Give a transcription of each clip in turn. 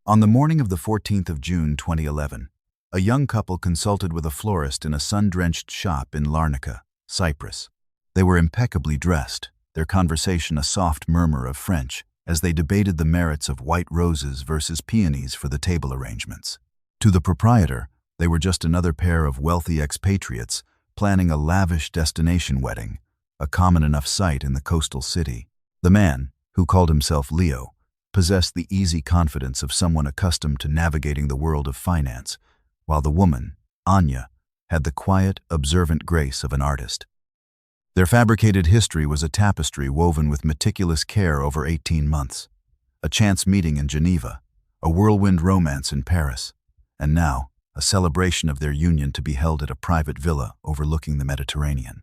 On the morning of the 14th of June 2011, a young couple consulted with a florist in a sun-drenched shop in Larnaca, Cyprus. They were impeccably dressed, their conversation a soft murmur of French, as they debated the merits of white roses versus peonies for the table arrangements. To the proprietor, they were just another pair of wealthy expatriates planning a lavish destination wedding, a common enough sight in the coastal city. The man, who called himself Leo, possessed the easy confidence of someone accustomed to navigating the world of finance, while the woman, Anya, had the quiet, observant grace of an artist. Their fabricated history was a tapestry woven with meticulous care over 18 months, a chance meeting in Geneva, a whirlwind romance in Paris, and now a celebration of their union to be held at a private villa overlooking the Mediterranean.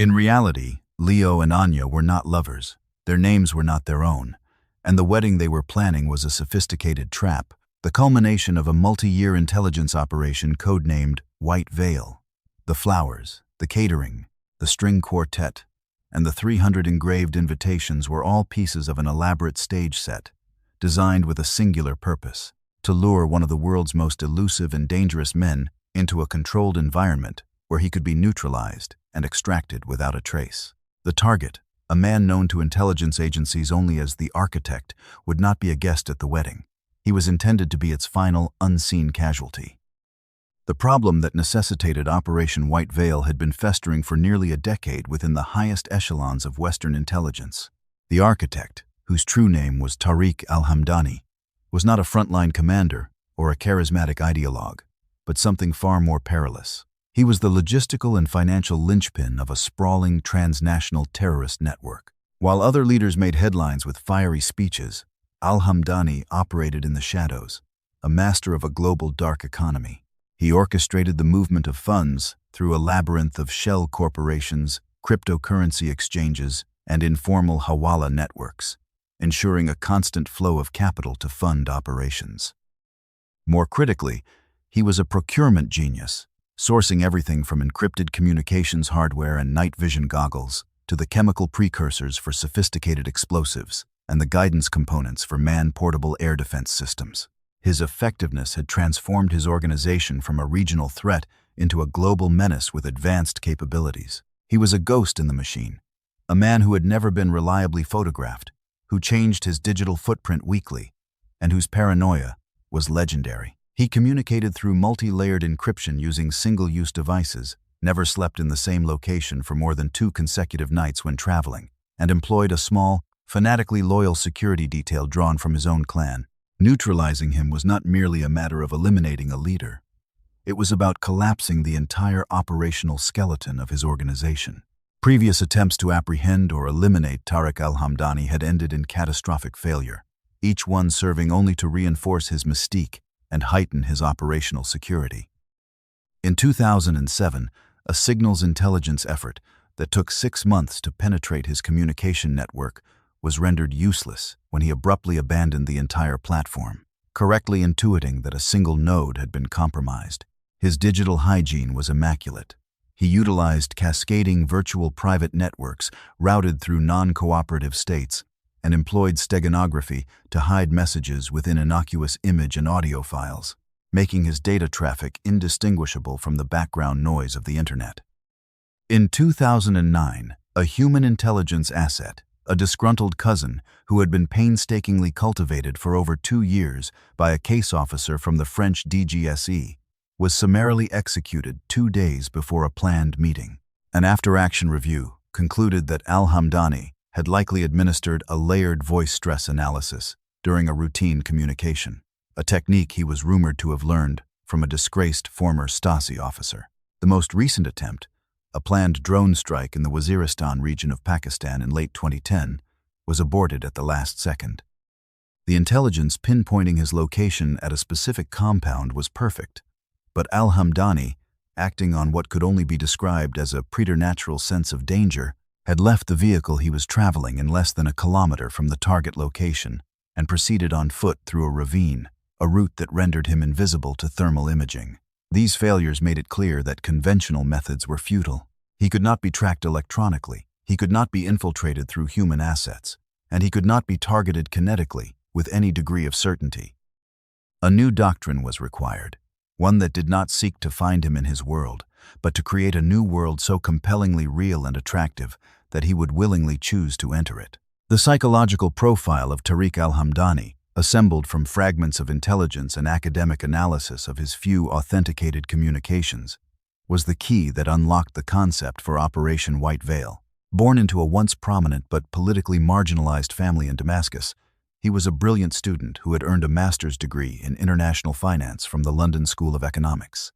In reality, Leo and Anya were not lovers, their names were not their own, and the wedding they were planning was a sophisticated trap, the culmination of a multi-year intelligence operation codenamed White Veil. The flowers, the catering, the string quartet, and the 300 engraved invitations were all pieces of an elaborate stage set, designed with a singular purpose: to lure one of the world's most elusive and dangerous men into a controlled environment where he could be neutralized and extracted without a trace. The target, a man known to intelligence agencies only as the Architect, would not be a guest at the wedding. He was intended to be its final, unseen casualty. The problem that necessitated Operation White Veil had been festering for nearly a decade within the highest echelons of Western intelligence. The Architect, whose true name was Tariq al-Hamdani, was not a frontline commander or a charismatic ideologue, but something far more perilous. He was the logistical and financial linchpin of a sprawling transnational terrorist network. While other leaders made headlines with fiery speeches, al-Hamdani operated in the shadows, a master of a global dark economy. He orchestrated the movement of funds through a labyrinth of shell corporations, cryptocurrency exchanges, and informal hawala networks, ensuring a constant flow of capital to fund operations. More critically, he was a procurement genius, sourcing everything from encrypted communications hardware and night vision goggles to the chemical precursors for sophisticated explosives and the guidance components for man-portable air defense systems. His effectiveness had transformed his organization from a regional threat into a global menace with advanced capabilities. He was a ghost in the machine, a man who had never been reliably photographed, who changed his digital footprint weekly, and whose paranoia was legendary. He communicated through multi-layered encryption using single-use devices, never slept in the same location for more than 2 consecutive nights when traveling, and employed a small, fanatically loyal security detail drawn from his own clan. Neutralizing him was not merely a matter of eliminating a leader. It was about collapsing the entire operational skeleton of his organization. Previous attempts to apprehend or eliminate Tariq al-Hamdani had ended in catastrophic failure, each one serving only to reinforce his mystique and heighten his operational security. In 2007, a signals intelligence effort that took 6 months to penetrate his communication network was rendered useless when he abruptly abandoned the entire platform, correctly intuiting that a single node had been compromised. His digital hygiene was immaculate. He utilized cascading virtual private networks routed through non-cooperative states and employed steganography to hide messages within innocuous image and audio files, making his data traffic indistinguishable from the background noise of the internet. In 2009, a human intelligence asset, a disgruntled cousin who had been painstakingly cultivated for over 2 years by a case officer from the French DGSE, was summarily executed 2 days before a planned meeting. An after-action review concluded that al-Hamdani had likely administered a layered voice stress analysis during a routine communication, a technique he was rumored to have learned from a disgraced former Stasi officer. The most recent attempt, a planned drone strike in the Waziristan region of Pakistan in late 2010, was aborted at the last second. The intelligence pinpointing his location at a specific compound was perfect, but al-Hamdani, acting on what could only be described as a preternatural sense of danger, had left the vehicle he was traveling in less than a kilometer from the target location and proceeded on foot through a ravine, a route that rendered him invisible to thermal imaging. These failures made it clear that conventional methods were futile. He could not be tracked electronically, he could not be infiltrated through human assets, and he could not be targeted kinetically with any degree of certainty. A new doctrine was required, one that did not seek to find him in his world, but to create a new world so compellingly real and attractive that he would willingly choose to enter it. The psychological profile of Tariq al-Hamdani, assembled from fragments of intelligence and academic analysis of his few authenticated communications, was the key that unlocked the concept for Operation White Veil. Born into a once prominent but politically marginalized family in Damascus, he was a brilliant student who had earned a master's degree in international finance from the London School of Economics.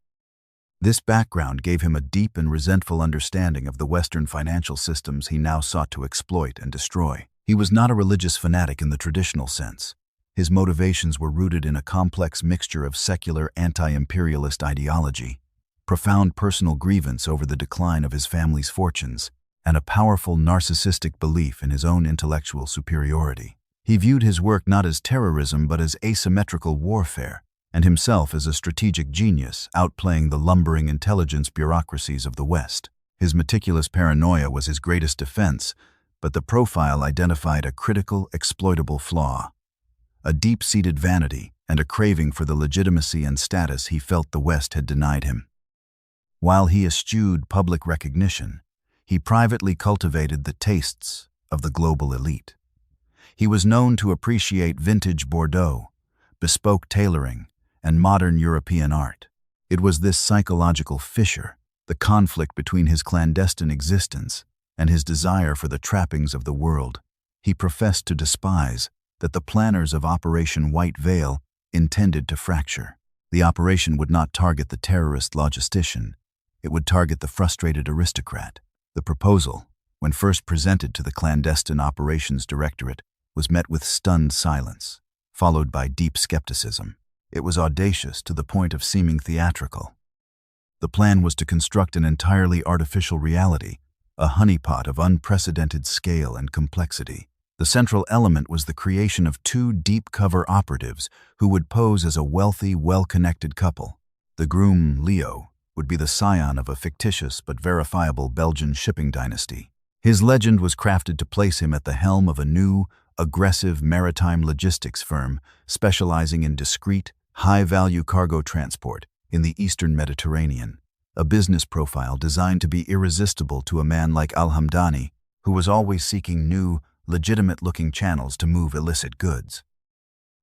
This background gave him a deep and resentful understanding of the Western financial systems he now sought to exploit and destroy. He was not a religious fanatic in the traditional sense. His motivations were rooted in a complex mixture of secular anti-imperialist ideology, profound personal grievance over the decline of his family's fortunes, and a powerful narcissistic belief in his own intellectual superiority. He viewed his work not as terrorism but as asymmetrical warfare, and himself as a strategic genius outplaying the lumbering intelligence bureaucracies of the West. His meticulous paranoia was his greatest defense, but the profile identified a critical, exploitable flaw: a deep-seated vanity and a craving for the legitimacy and status he felt the West had denied him. While he eschewed public recognition, he privately cultivated the tastes of the global elite. He was known to appreciate vintage Bordeaux, bespoke tailoring, and modern European art. It was this psychological fissure, the conflict between his clandestine existence and his desire for the trappings of the world he professed to despise, that the planners of Operation White Veil intended to fracture. The operation would not target the terrorist logistician. It would target the frustrated aristocrat. The proposal, when first presented to the Clandestine Operations Directorate, was met with stunned silence, followed by deep skepticism. It was audacious to the point of seeming theatrical. The plan was to construct an entirely artificial reality, a honeypot of unprecedented scale and complexity. The central element was the creation of two deep-cover operatives who would pose as a wealthy, well-connected couple. The groom, Leo, would be the scion of a fictitious but verifiable Belgian shipping dynasty. His legend was crafted to place him at the helm of a new, aggressive maritime logistics firm specializing in discreet, high-value cargo transport in the Eastern Mediterranean, a business profile designed to be irresistible to a man like al-Hamdani, who was always seeking new, legitimate-looking channels to move illicit goods.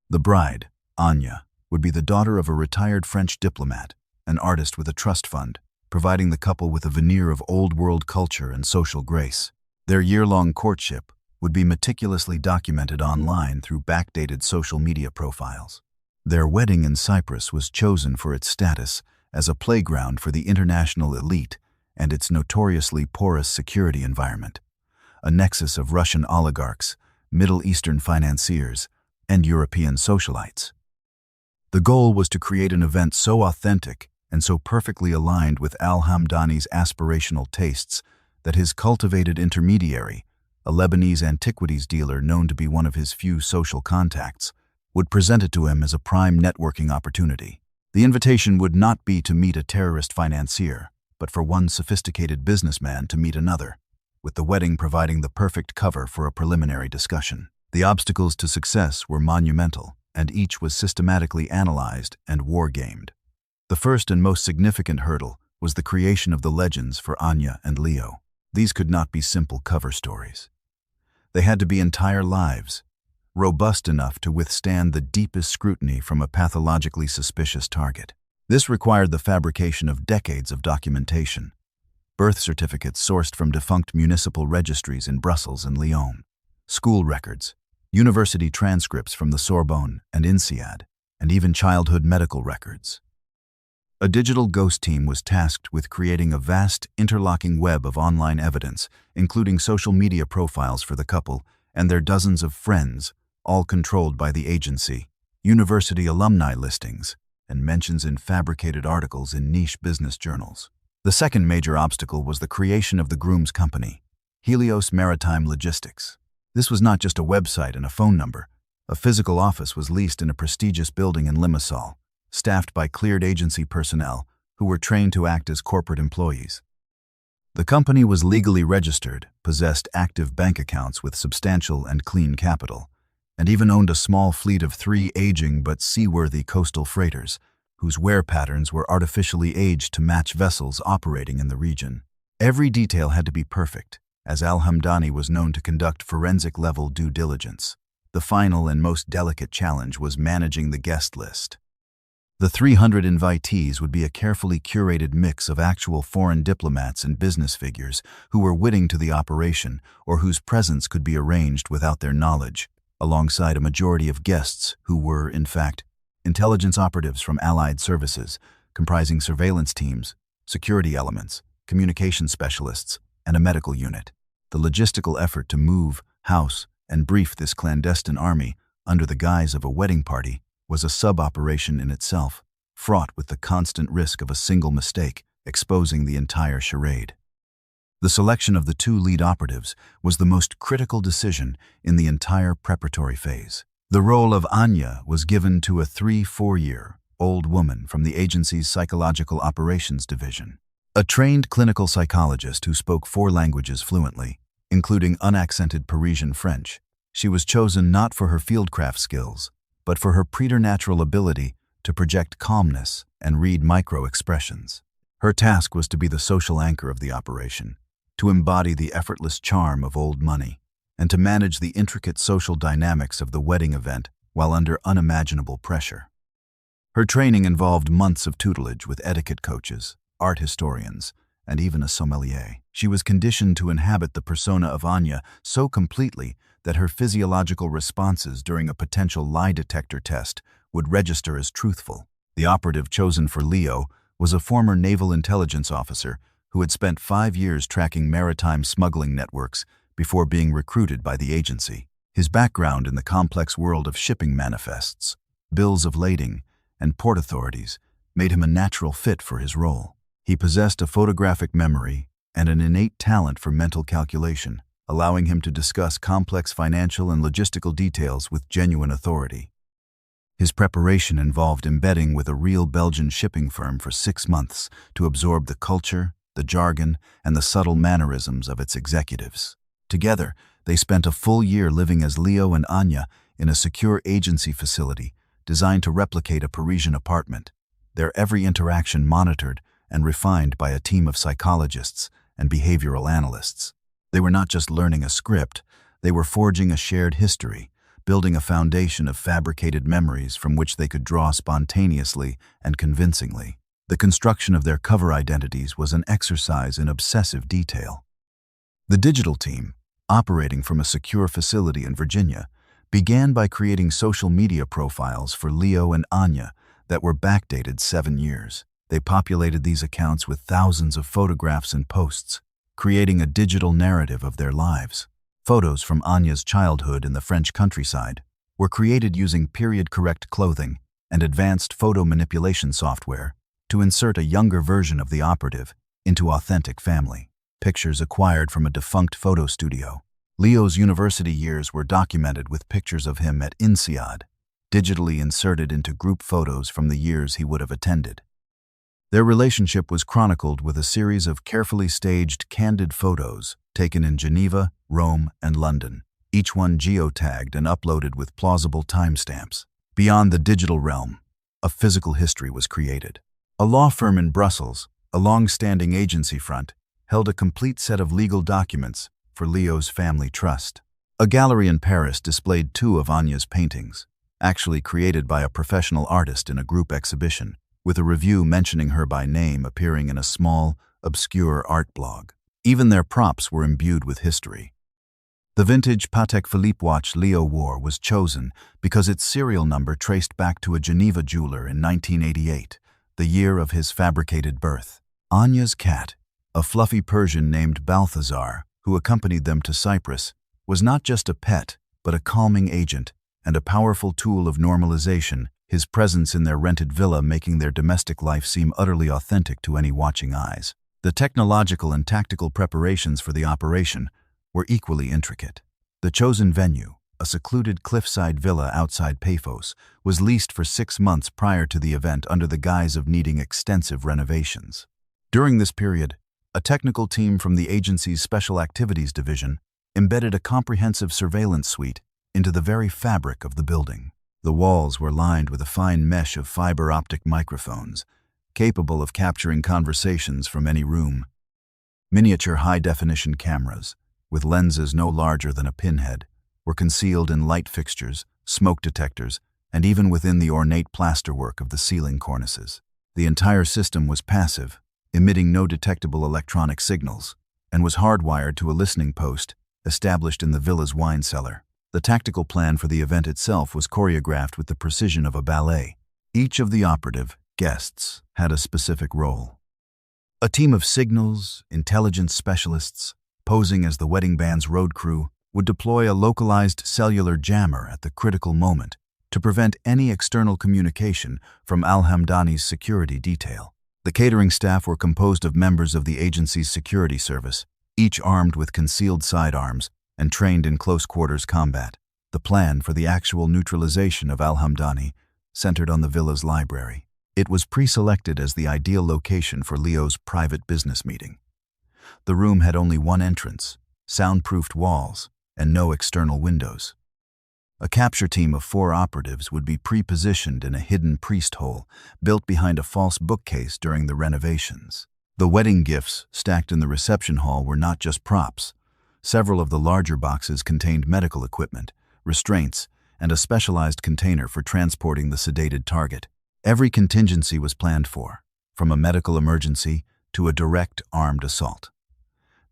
The bride, Anya, would be the daughter of a retired French diplomat, an artist with a trust fund, providing the couple with a veneer of old-world culture and social grace. Their year-long courtship would be meticulously documented online through backdated social media profiles. Their wedding in Cyprus was chosen for its status as a playground for the international elite and its notoriously porous security environment, a nexus of Russian oligarchs, Middle Eastern financiers, and European socialites. The goal was to create an event so authentic and so perfectly aligned with al-Hamdani's aspirational tastes that his cultivated intermediary, a Lebanese antiquities dealer known to be one of his few social contacts, would present it to him as a prime networking opportunity. The invitation would not be to meet a terrorist financier, but for one sophisticated businessman to meet another, with the wedding providing the perfect cover for a preliminary discussion. The obstacles to success were monumental, and each was systematically analyzed and war-gamed. The first and most significant hurdle was the creation of the legends for Anya and Leo. These could not be simple cover stories. They had to be entire lives, robust enough to withstand the deepest scrutiny from a pathologically suspicious target. This required the fabrication of decades of documentation, birth certificates sourced from defunct municipal registries in Brussels and Lyon, school records, university transcripts from the Sorbonne and INSEAD, and even childhood medical records. A digital ghost team was tasked with creating a vast, interlocking web of online evidence, including social media profiles for the couple and their dozens of friends, all controlled by the agency, university alumni listings, and mentions in fabricated articles in niche business journals. The second major obstacle was the creation of the groom's company, Helios Maritime Logistics. This was not just a website and a phone number. A physical office was leased in a prestigious building in Limassol, staffed by cleared agency personnel who were trained to act as corporate employees. The company was legally registered, possessed active bank accounts with substantial and clean capital, and even owned a small fleet of 3 aging but seaworthy coastal freighters, whose wear patterns were artificially aged to match vessels operating in the region. Every detail had to be perfect, as al-Hamdani was known to conduct forensic-level due diligence. The final and most delicate challenge was managing the guest list. The 300 invitees would be a carefully curated mix of actual foreign diplomats and business figures who were witting to the operation or whose presence could be arranged without their knowledge, alongside a majority of guests who were, in fact, intelligence operatives from allied services, comprising surveillance teams, security elements, communication specialists, and a medical unit. The logistical effort to move, house, and brief this clandestine army under the guise of a wedding party was a sub-operation in itself, fraught with the constant risk of a single mistake exposing the entire charade. The selection of the 2 lead operatives was the most critical decision in the entire preparatory phase. The role of Anya was given to a 3-4-year-old woman from the agency's Psychological Operations Division. A trained clinical psychologist who spoke 4 languages fluently, including unaccented Parisian French, she was chosen not for her fieldcraft skills, but for her preternatural ability to project calmness and read micro-expressions. Her task was to be the social anchor of the operation, to embody the effortless charm of old money, and to manage the intricate social dynamics of the wedding event while under unimaginable pressure. Her training involved months of tutelage with etiquette coaches, art historians, and even a sommelier. She was conditioned to inhabit the persona of Anya so completely that her physiological responses during a potential lie detector test would register as truthful. The operative chosen for Leo was a former naval intelligence officer who had spent 5 years tracking maritime smuggling networks before being recruited by the agency. His background in the complex world of shipping manifests, bills of lading, and port authorities made him a natural fit for his role. He possessed a photographic memory and an innate talent for mental calculation, allowing him to discuss complex financial and logistical details with genuine authority. His preparation involved embedding with a real Belgian shipping firm for 6 months to absorb the culture, the jargon, and the subtle mannerisms of its executives. Together, they spent a full year living as Leo and Anya in a secure agency facility designed to replicate a Parisian apartment, their every interaction monitored and refined by a team of psychologists and behavioral analysts. They were not just learning a script, they were forging a shared history, building a foundation of fabricated memories from which they could draw spontaneously and convincingly. The construction of their cover identities was an exercise in obsessive detail. The digital team, operating from a secure facility in Virginia, began by creating social media profiles for Leo and Anya that were backdated 7 years. They populated these accounts with thousands of photographs and posts, creating a digital narrative of their lives. Photos from Anya's childhood in the French countryside were created using period-correct clothing and advanced photo manipulation software to insert a younger version of the operative into authentic family. Pictures acquired from a defunct photo studio. Leo's university years were documented with pictures of him at INSEAD, digitally inserted into group photos from the years he would have attended. Their relationship was chronicled with a series of carefully staged, candid photos taken in Geneva, Rome, and London, each one geotagged and uploaded with plausible timestamps. Beyond the digital realm, a physical history was created. A law firm in Brussels, a long-standing agency front, held a complete set of legal documents for Leo's family trust. A gallery in Paris displayed 2 of Anya's paintings, actually created by a professional artist in a group exhibition, with a review mentioning her by name appearing in a small, obscure art blog. Even their props were imbued with history. The vintage Patek Philippe watch Leo wore was chosen because its serial number traced back to a Geneva jeweler in 1988, the year of his fabricated birth. Anya's cat, a fluffy Persian named Balthazar, who accompanied them to Cyprus, was not just a pet, but a calming agent and a powerful tool of normalization, his presence in their rented villa making their domestic life seem utterly authentic to any watching eyes. The technological and tactical preparations for the operation were equally intricate. The chosen venue, a secluded cliffside villa outside Paphos, was leased for 6 months prior to the event under the guise of needing extensive renovations. During this period, a technical team from the agency's Special Activities Division embedded a comprehensive surveillance suite into the very fabric of the building. The walls were lined with a fine mesh of fiber optic microphones, capable of capturing conversations from any room. Miniature high-definition cameras, with lenses no larger than a pinhead, were concealed in light fixtures, smoke detectors, and even within the ornate plasterwork of the ceiling cornices. The entire system was passive, emitting no detectable electronic signals, and was hardwired to a listening post established in the villa's wine cellar. The tactical plan for the event itself was choreographed with the precision of a ballet. Each of the operative guests had a specific role. A team of signals, intelligence specialists, posing as the wedding band's road crew, would deploy a localized cellular jammer at the critical moment to prevent any external communication from Al-Hamdani's security detail. The catering staff were composed of members of the agency's security service, each armed with concealed sidearms and trained in close-quarters combat. The plan for the actual neutralization of Al-Hamdani centered on the villa's library. It was pre-selected as the ideal location for Leo's private business meeting. The room had only one entrance, soundproofed walls, and no external windows. A capture team of 4 operatives would be pre-positioned in a hidden priest hole built behind a false bookcase during the renovations. The wedding gifts stacked in the reception hall were not just props. Several of the larger boxes contained medical equipment, restraints, and a specialized container for transporting the sedated target. Every contingency was planned for, from a medical emergency to a direct armed assault.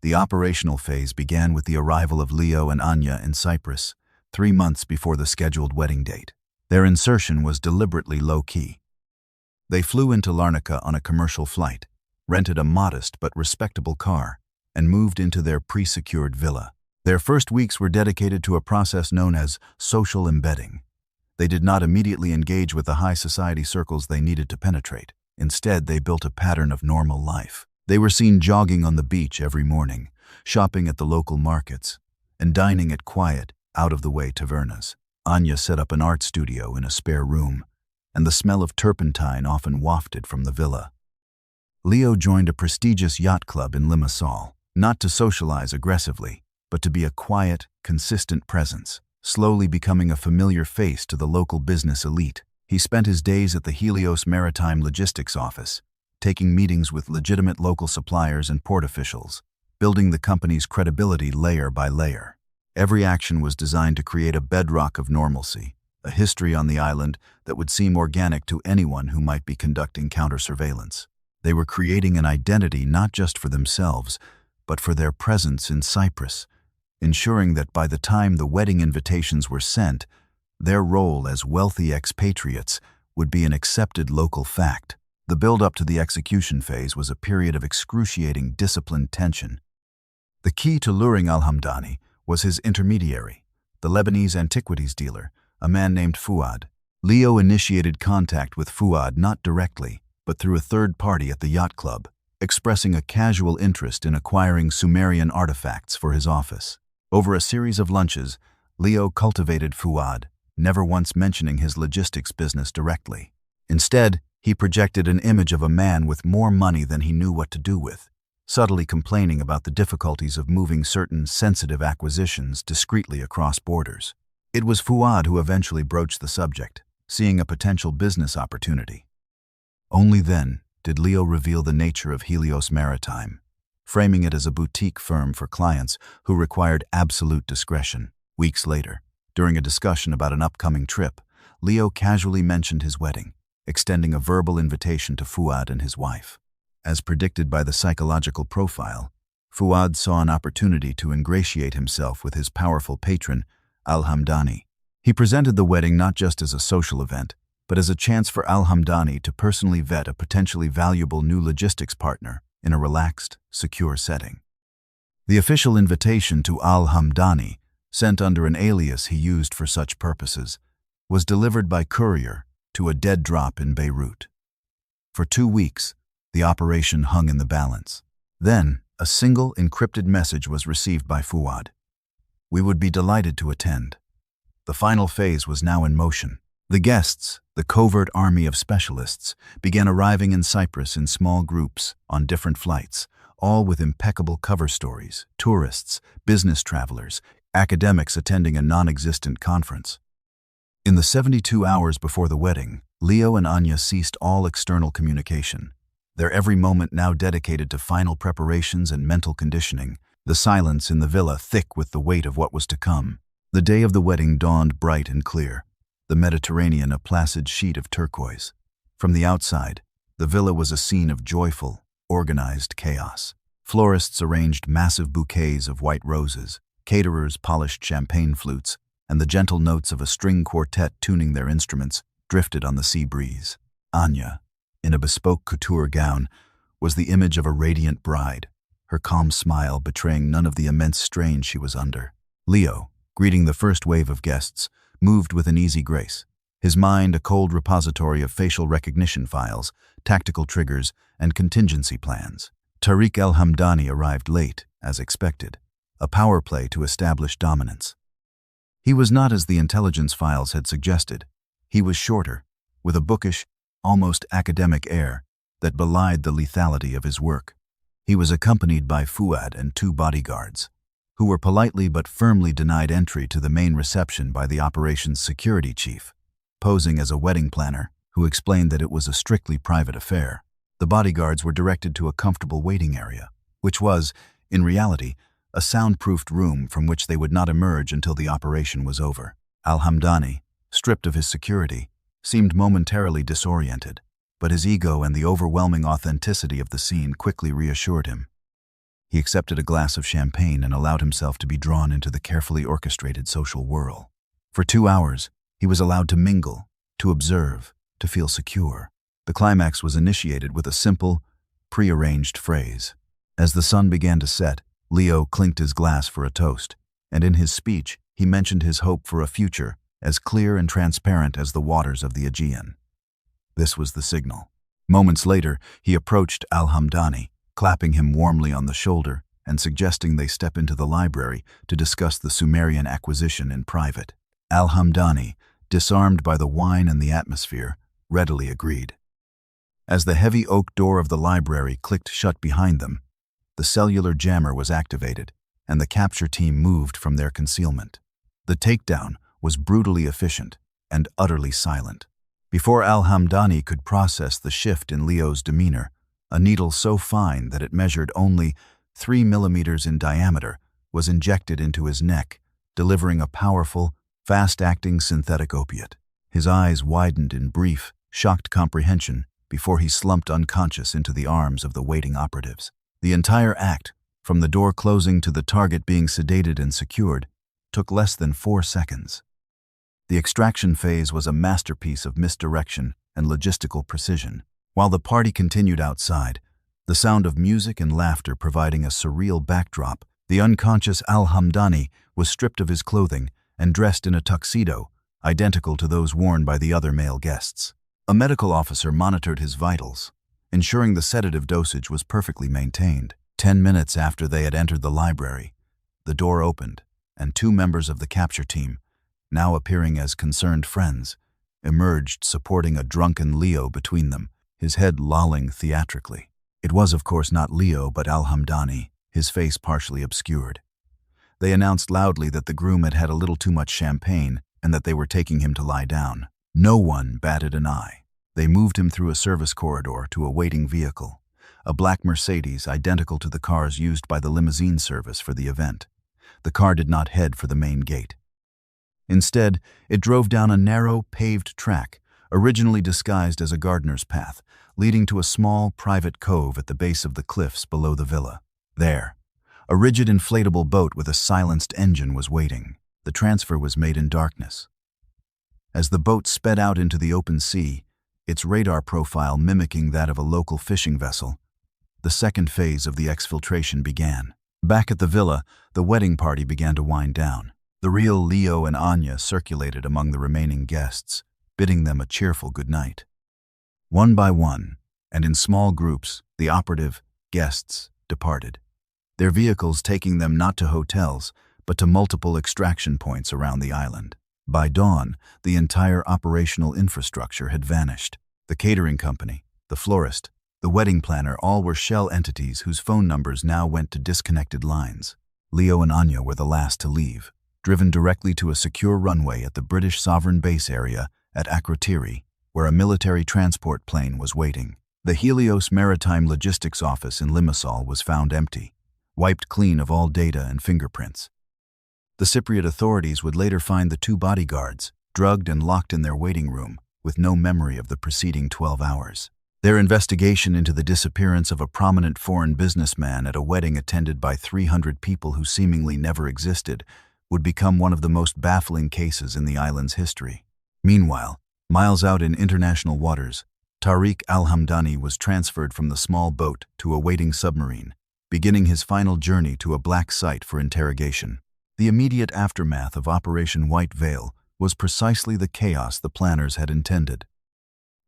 The operational phase began with the arrival of Leo and Anya in Cyprus, 3 months before the scheduled wedding date. Their insertion was deliberately low-key. They flew into Larnaca on a commercial flight, rented a modest but respectable car, and moved into their pre-secured villa. Their first weeks were dedicated to a process known as social embedding. They did not immediately engage with the high society circles they needed to penetrate. Instead, they built a pattern of normal life. They were seen jogging on the beach every morning, shopping at the local markets, and dining at quiet, out-of-the-way tavernas. Anya set up an art studio in a spare room, and the smell of turpentine often wafted from the villa. Leo joined a prestigious yacht club in Limassol, not to socialize aggressively, but to be a quiet, consistent presence, slowly becoming a familiar face to the local business elite. He spent his days at the Helios Maritime Logistics Office, taking meetings with legitimate local suppliers and port officials, building the company's credibility layer by layer. Every action was designed to create a bedrock of normalcy, a history on the island that would seem organic to anyone who might be conducting counter-surveillance. They were creating an identity not just for themselves, but for their presence in Cyprus, ensuring that by the time the wedding invitations were sent, their role as wealthy expatriates would be an accepted local fact. The build-up to the execution phase was a period of excruciating disciplined tension. The key to luring Al-Hamdani was his intermediary, the Lebanese antiquities dealer, a man named Fuad. Leo initiated contact with Fuad not directly, but through a third party at the yacht club, expressing a casual interest in acquiring Sumerian artifacts for his office. Over a series of lunches, Leo cultivated Fuad, never once mentioning his logistics business directly. Instead, he projected an image of a man with more money than he knew what to do with, subtly complaining about the difficulties of moving certain sensitive acquisitions discreetly across borders. It was Fuad who eventually broached the subject, seeing a potential business opportunity. Only then did Leo reveal the nature of Helios Maritime, framing it as a boutique firm for clients who required absolute discretion. Weeks later, during a discussion about an upcoming trip, Leo casually mentioned his wedding, extending a verbal invitation to Fuad and his wife. As predicted by the psychological profile, Fuad saw an opportunity to ingratiate himself with his powerful patron, Al-Hamdani. He presented the wedding not just as a social event, but as a chance for Al-Hamdani to personally vet a potentially valuable new logistics partner in a relaxed, secure setting. The official invitation to Al-Hamdani, sent under an alias he used for such purposes, was delivered by courier to a dead drop in Beirut. For 2 weeks, the operation hung in the balance. Then, a single encrypted message was received by Fuad. "We would be delighted to attend." The final phase was now in motion. The guests, the covert army of specialists, began arriving in Cyprus in small groups on different flights, all with impeccable cover stories: tourists, business travelers, academics attending a non-existent conference. In the 72 hours before the wedding, Leo and Anya ceased all external communication, their every moment now dedicated to final preparations and mental conditioning, the silence in the villa thick with the weight of what was to come. The day of the wedding dawned bright and clear, the Mediterranean a placid sheet of turquoise. From the outside, the villa was a scene of joyful, organized chaos. Florists arranged massive bouquets of white roses, caterers polished champagne flutes, and the gentle notes of a string quartet tuning their instruments drifted on the sea breeze. Anya, in a bespoke couture gown, was the image of a radiant bride, her calm smile betraying none of the immense strain she was under. Leo, greeting the first wave of guests, moved with an easy grace, his mind a cold repository of facial recognition files, tactical triggers, and contingency plans. Tariq El-Hamdani arrived late, as expected, a power play to establish dominance. He was not as the intelligence files had suggested. He was shorter, with a bookish, almost academic air that belied the lethality of his work. He was accompanied by Fuad and 2 bodyguards, who were politely but firmly denied entry to the main reception by the operations security chief, posing as a wedding planner who explained that it was a strictly private affair. The bodyguards were directed to a comfortable waiting area, which was, in reality, a soundproofed room from which they would not emerge until the operation was over. Al-Hamdani, stripped of his security, seemed momentarily disoriented, but his ego and the overwhelming authenticity of the scene quickly reassured him. He accepted a glass of champagne and allowed himself to be drawn into the carefully orchestrated social whirl. For 2 hours, he was allowed to mingle, to observe, to feel secure. The climax was initiated with a simple, prearranged phrase. As the sun began to set, Leo clinked his glass for a toast, and in his speech, he mentioned his hope for a future as clear and transparent as the waters of the Aegean. This was the signal. Moments later, he approached Al-Hamdani, clapping him warmly on the shoulder and suggesting they step into the library to discuss the Sumerian acquisition in private. Al-Hamdani, disarmed by the wine and the atmosphere, readily agreed. As the heavy oak door of the library clicked shut behind them, the cellular jammer was activated, and the capture team moved from their concealment. The takedown was brutally efficient and utterly silent. Before Al-Hamdani could process the shift in Leo's demeanor, a needle so fine that it measured only 3 millimeters in diameter was injected into his neck, delivering a powerful, fast-acting synthetic opiate. His eyes widened in brief, shocked comprehension before he slumped unconscious into the arms of the waiting operatives. The entire act, from the door closing to the target being sedated and secured, took less than 4 seconds. The extraction phase was a masterpiece of misdirection and logistical precision. While the party continued outside, the sound of music and laughter providing a surreal backdrop, the unconscious Al-Hamdani was stripped of his clothing and dressed in a tuxedo, identical to those worn by the other male guests. A medical officer monitored his vitals, ensuring the sedative dosage was perfectly maintained. 10 minutes after they had entered the library, the door opened, and 2 members of the capture team, now appearing as concerned friends, emerged supporting a drunken Leo between them, his head lolling theatrically. It was, of course, not Leo but Al-Hamdani, his face partially obscured. They announced loudly that the groom had had a little too much champagne and that they were taking him to lie down. No one batted an eye. They moved him through a service corridor to a waiting vehicle, a black Mercedes identical to the cars used by the limousine service for the event. The car did not head for the main gate. Instead, it drove down a narrow, paved track, originally disguised as a gardener's path, leading to a small, private cove at the base of the cliffs below the villa. There, a rigid inflatable boat with a silenced engine was waiting. The transfer was made in darkness. As the boat sped out into the open sea, its radar profile mimicking that of a local fishing vessel, the second phase of the exfiltration began. Back at the villa, the wedding party began to wind down. The real Leo and Anya circulated among the remaining guests, bidding them a cheerful goodnight. One by one, and in small groups, the operative guests departed, their vehicles taking them not to hotels, but to multiple extraction points around the island. By dawn, the entire operational infrastructure had vanished. The catering company, the florist, the wedding planner, all were shell entities whose phone numbers now went to disconnected lines. Leo and Anya were the last to leave. driven directly to a secure runway at the British sovereign base area at Akrotiri, where a military transport plane was waiting. The Helios Maritime Logistics Office in Limassol was found empty, wiped clean of all data and fingerprints. The Cypriot authorities would later find the two bodyguards, drugged and locked in their waiting room, with no memory of the preceding 12 hours. Their investigation into the disappearance of a prominent foreign businessman at a wedding attended by 300 people who seemingly never existed would become one of the most baffling cases in the island's history. Meanwhile, miles out in international waters, Tariq al-Hamdani was transferred from the small boat to a waiting submarine, beginning his final journey to a black site for interrogation. The immediate aftermath of Operation White Veil was precisely the chaos the planners had intended.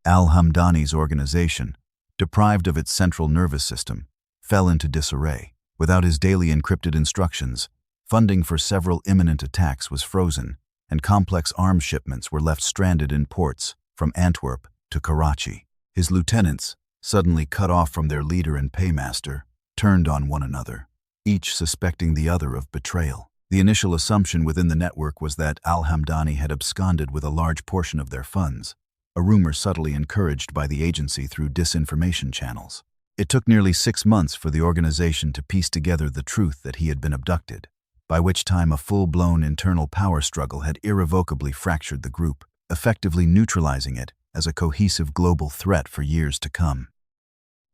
Al-Hamdani's organization, deprived of its central nervous system, fell into disarray. Without his daily encrypted instructions, funding for several imminent attacks was frozen, and complex arms shipments were left stranded in ports from Antwerp to Karachi. His lieutenants, suddenly cut off from their leader and paymaster, turned on one another, each suspecting the other of betrayal. The initial assumption within the network was that al-Hamdani had absconded with a large portion of their funds, a rumor subtly encouraged by the agency through disinformation channels. It took nearly 6 months for the organization to piece together the truth that he had been abducted, by which time a full-blown internal power struggle had irrevocably fractured the group, effectively neutralizing it as a cohesive global threat for years to come.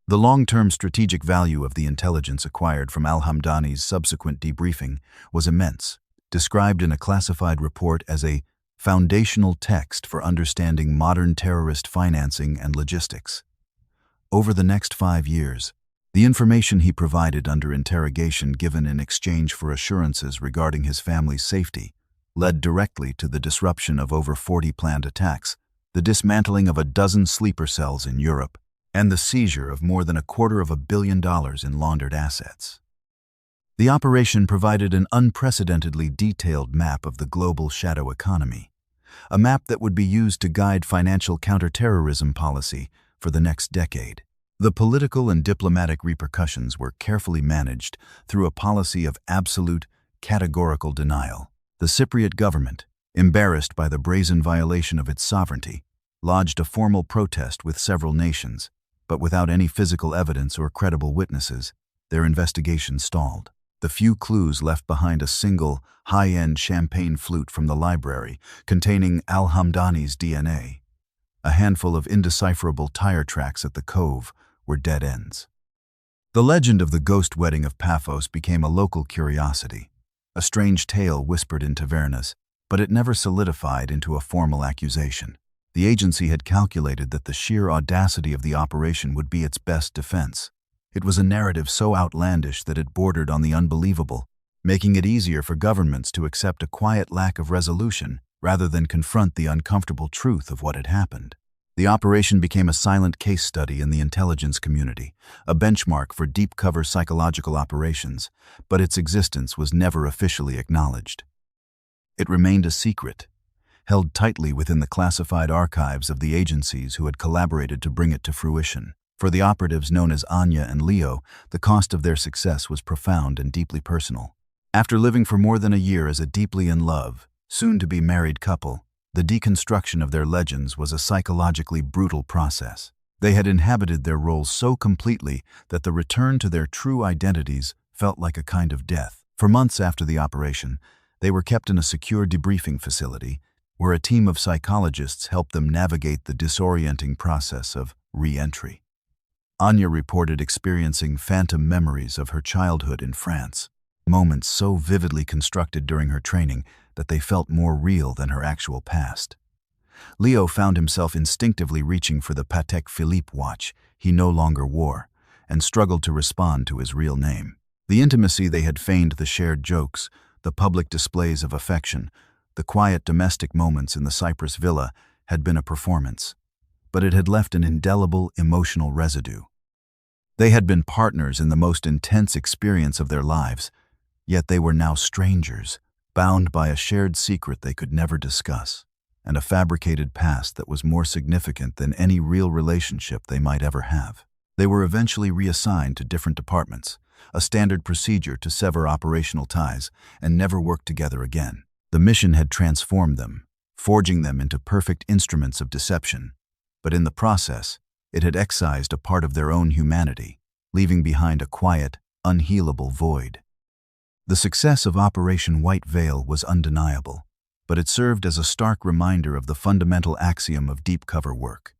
The long-term strategic value of the intelligence acquired from al-Hamdani's subsequent debriefing was immense, described in a classified report as a foundational text for understanding modern terrorist financing and logistics. Over the next 5 years, the information he provided under interrogation given in exchange for assurances regarding his family's safety led directly to the disruption of over 40 planned attacks, the dismantling of a dozen sleeper cells in Europe, and the seizure of more than $250 million in laundered assets. The operation provided an unprecedentedly detailed map of the global shadow economy, a map that would be used to guide financial counterterrorism policy for the next decade. The political and diplomatic repercussions were carefully managed through a policy of absolute, categorical denial. The Cypriot government, embarrassed by the brazen violation of its sovereignty, lodged a formal protest with several nations, but without any physical evidence or credible witnesses, their investigation stalled. The few clues left behind a single, high-end champagne flute from the library containing al-Hamdani's DNA, a handful of indecipherable tire tracks at the cove, were dead ends. The legend of the ghost wedding of Paphos became a local curiosity, a strange tale whispered in tavernas, but it never solidified into a formal accusation. The agency had calculated that the sheer audacity of the operation would be its best defense. It was a narrative so outlandish that it bordered on the unbelievable, making it easier for governments to accept a quiet lack of resolution rather than confront the uncomfortable truth of what had happened. The operation became a silent case study in the intelligence community, a benchmark for deep-cover psychological operations, but its existence was never officially acknowledged. It remained a secret, held tightly within the classified archives of the agencies who had collaborated to bring it to fruition. For the operatives known as Anya and Leo, the cost of their success was profound and deeply personal. After living for more than a year as a deeply in love, soon-to-be married couple, the deconstruction of their legends was a psychologically brutal process. They had inhabited their roles so completely that the return to their true identities felt like a kind of death. For months after the operation, they were kept in a secure debriefing facility, where a team of psychologists helped them navigate the disorienting process of re-entry. Anya reported experiencing phantom memories of her childhood in France, moments so vividly constructed during her training that they felt more real than her actual past. Leo found himself instinctively reaching for the Patek Philippe watch he no longer wore, and struggled to respond to his real name. The intimacy they had feigned, the shared jokes, the public displays of affection, the quiet domestic moments in the Cyprus villa had been a performance, but it had left an indelible emotional residue. They had been partners in the most intense experience of their lives, yet they were now strangers, bound by a shared secret they could never discuss, and a fabricated past that was more significant than any real relationship they might ever have. They were eventually reassigned to different departments, a standard procedure to sever operational ties and never work together again. The mission had transformed them, forging them into perfect instruments of deception. But in the process, it had excised a part of their own humanity, leaving behind a quiet, unhealable void. The success of Operation White Veil was undeniable, but it served as a stark reminder of the fundamental axiom of deep cover work.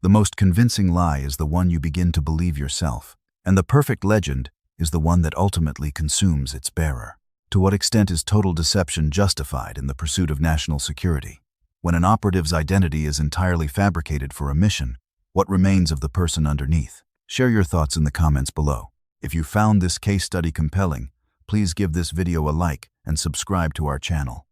The most convincing lie is the one you begin to believe yourself, and the perfect legend is the one that ultimately consumes its bearer. To what extent is total deception justified in the pursuit of national security? When an operative's identity is entirely fabricated for a mission, what remains of the person underneath? Share your thoughts in the comments below. If you found this case study compelling, please give this video a like and subscribe to our channel.